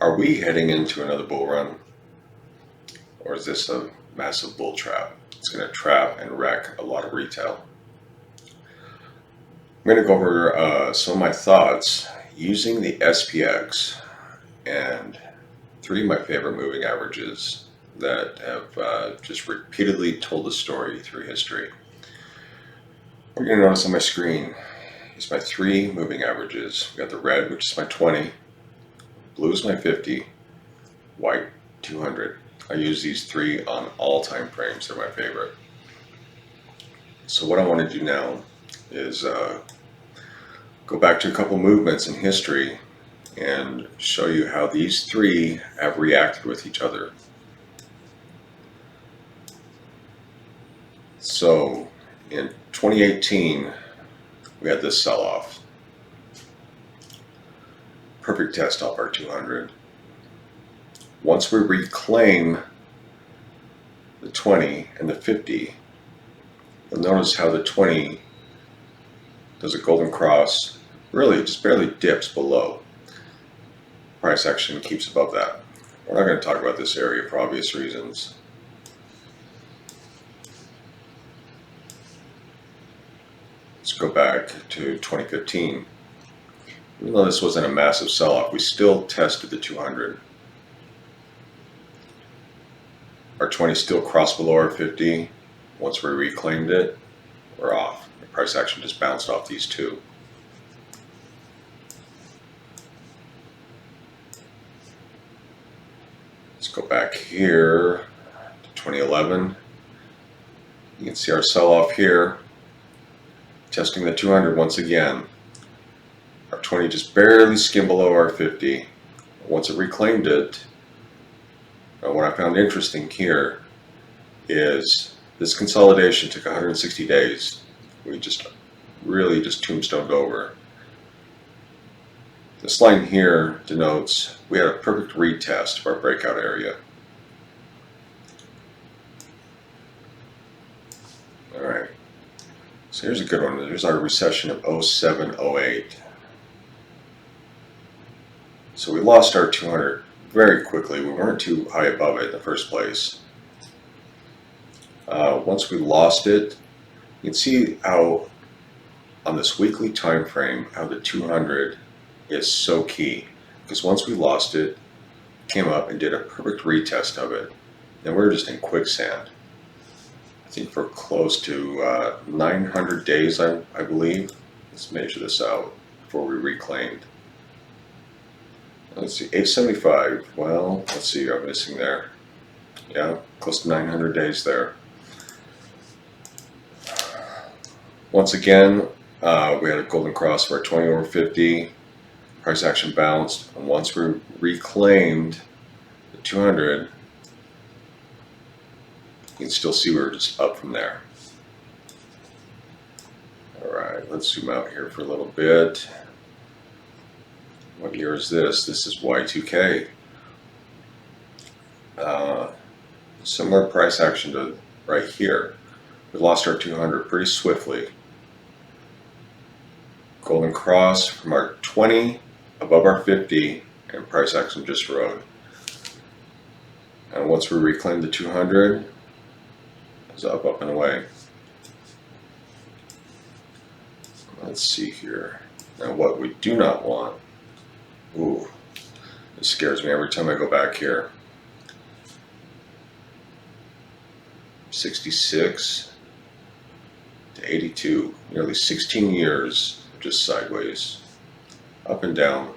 Are we heading into another bull run, or is this a massive bull trap? It's going to trap and wreck a lot of retail. I'm going to go over some of my thoughts using the SPX and three of my favorite moving averages that have just repeatedly told the story through history. What you're going to notice on my screen is my three moving averages. We got the red, which is my 20, blue is my 50, white 200. I use these three on all time frames. They're my favorite. So what I want to do now is go back to a couple movements in history and show you how these three have reacted with each other. So in 2018, we had this sell-off. Perfect test off our 200. Once we reclaim the 20 and the 50, you'll notice how the 20 does a golden cross, really just barely dips below. Price action keeps above that. We're not going to talk about this area for obvious reasons. Let's go back to 2015. Even though this wasn't a massive sell-off, we still tested the 200. Our 20 still crossed below our 50. Once we reclaimed it, we're off. The price action just bounced off these two. Let's go back here to 2011. You can see our sell-off here. Testing the 200 once again. Our 20 just barely skimmed below our 50. Once it reclaimed it, what I found interesting here is this consolidation took 160 days. We just really just tombstoned over. This line here denotes we had a perfect retest of our breakout area. All right. So here's a good one. There's our recession of 07, 08. So we lost our 200 very quickly. We weren't too high above it in the first place. Once we lost it, you can see how on this weekly time frame, how the 200 is so key. Because once we lost it, came up and did a perfect retest of it. And we're just in quicksand. I think for close to 900 days, I believe. Let's measure this out before we reclaimed. Let's see, 875. Well, let's see, I'm missing there. Yeah, close to 900 days there. Once again, we had a golden cross for our 20 over 50. Price action bounced. And once we reclaimed the 200, you can still see we're just up from there. All right, let's zoom out here for a little bit. What year is this? This is Y2K. Similar price action to right here. We lost our 200 pretty swiftly. Golden cross from our 20 above our 50, and price action just rode. And once we reclaimed the 200, it's up, up, and away. Let's see here. Now what we do not want, ooh, this scares me every time I go back here. 66 to 82, nearly 16 years of just sideways, up and down.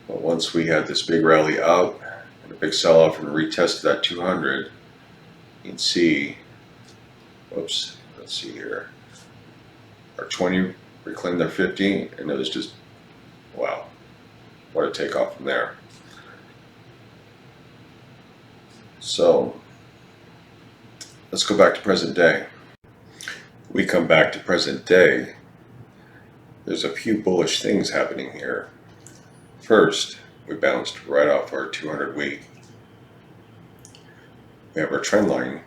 But once we had this big rally up and a big sell-off and retest to that 200, you can see, whoops, let's see here, our 20 reclaimed their 50, and it was just, wow, what a takeoff from there. So let's go back to present day. We come back to present day. There's a few bullish things happening here. First, we bounced right off our 200 week. We have our trend line.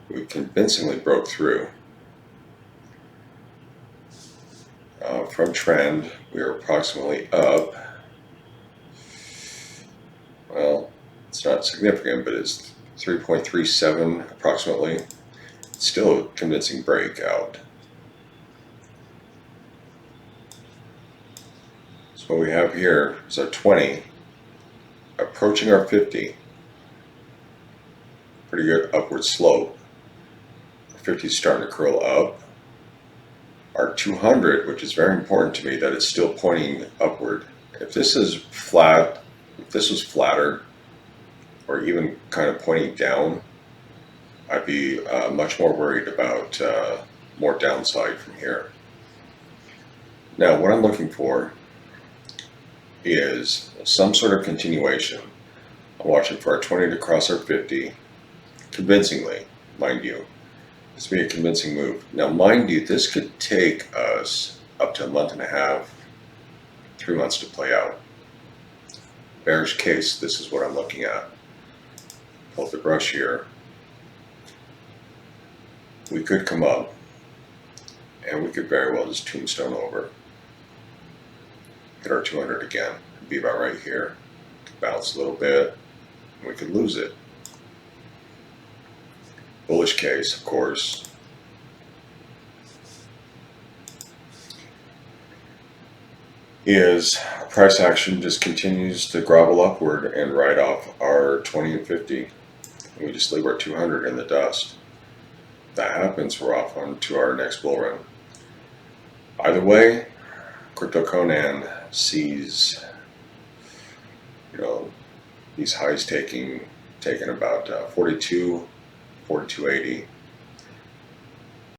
We convincingly broke through. From trend, we are approximately up. Well, it's not significant, but it's 3.37 approximately. Still a convincing breakout. So what we have here is our 20 approaching our 50. Pretty good upward slope. Our 50 is starting to curl up. Our 200, which is very important to me, that it's still pointing upward. If this is flat, if this was flatter, or even kind of pointing down, I'd be much more worried about more downside from here. Now, what I'm looking for is some sort of continuation. I'm watching for our 20 to cross our 50, convincingly, mind you. This would be a convincing move. Now, mind you, this could take us up to a month and a half, 3 months to play out. Bearish case, this is what I'm looking at. Pull up the brush here. We could come up, and we could very well just tombstone over. Hit our 200 again. It'd be about right here. Bounce a little bit, and we could lose it. Bullish case, of course. Is price action just continues to grovel upward and ride off our 20 and 50. And we just leave our 200 in the dust. If that happens, we're off on to our next bull run. Either way, Crypto Conan sees, these highs taking about 42, 42.80.